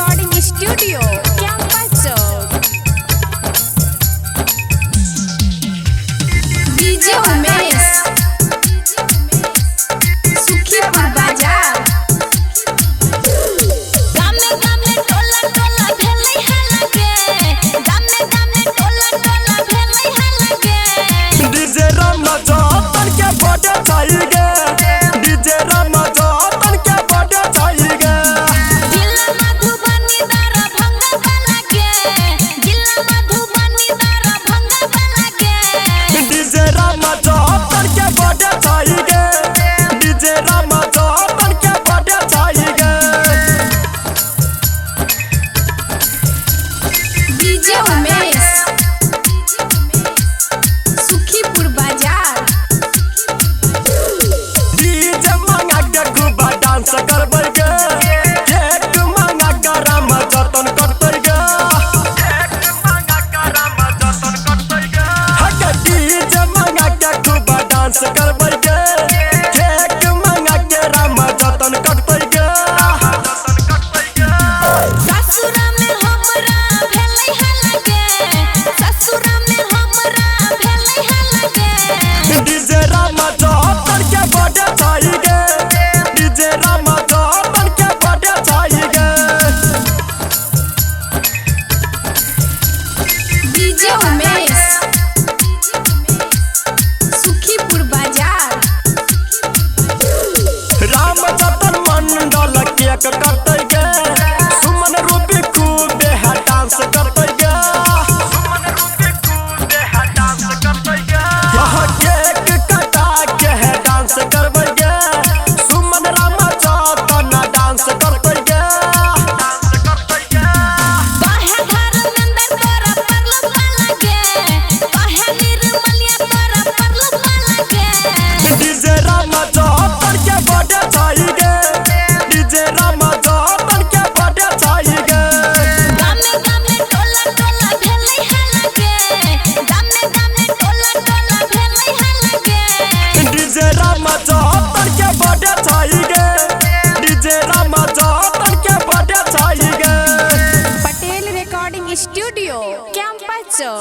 Recording studio campus चौक। DJ Umesh Sukhipur बाजार। गामे गामे टोला टोला भेलै है लगे, गामे गामे टोला टोला भेलै है लगे। डीजे रमजान के बड़े चाहिए, डीजे रमजान के बड़े चाहिए। जिला मधुबनी दारा भंगा लगे, जिला मधुबनी दारा भंगा लगे। डीजे रमजान के बड़े चाहिए, डीजे रमजान के बड़े चाहिए। डीजे उमेश सुखीपुर बाजार। डीजे मंगा के खूब डांस करबै गे, केक मंगा के रमजान करतै गे, केक मंगा के रमजान करतै गे। हक डीजे मंगा के खूब डांस करबै गे, केक मंगा के रमजान करतै गे। ससुरा में हमरा भेलै है लगे, ससुरा में हमरा भेलै है लगे। डीजे रमजान के बड़े चाहिए, डीजे रमजान के बड़े चाहिए। डीजे उमेश सुखीपुर बाजार। रामचंद्र मंडल केक करतै गे, सुमन रूपी खूब है डांस करतै गे, सुमन रूपी खूब है डांस करतै गे। यह केक कटा के है डांस करबै गे, सुमन रामचंद्र डांस करतै गे, डांस करतै गे। काहे धर्मेंद्र तोरा परलो लगे, काहे निर्मलिया तोरा परलो लगे। डीजे रमजान के बड़े चाहिए, डीजे रमजान के बड़े चाहिए। गामे गामे टोला टोला भेलै है लगे, गामे गामे टोला टोला भेलै है लगे। डीजे रमजान के बड़े चाहिए, डीजे रमजान के बड़े चाहिए। पटेल रिकॉर्डिंग स्टूडियो कैंपस चौक।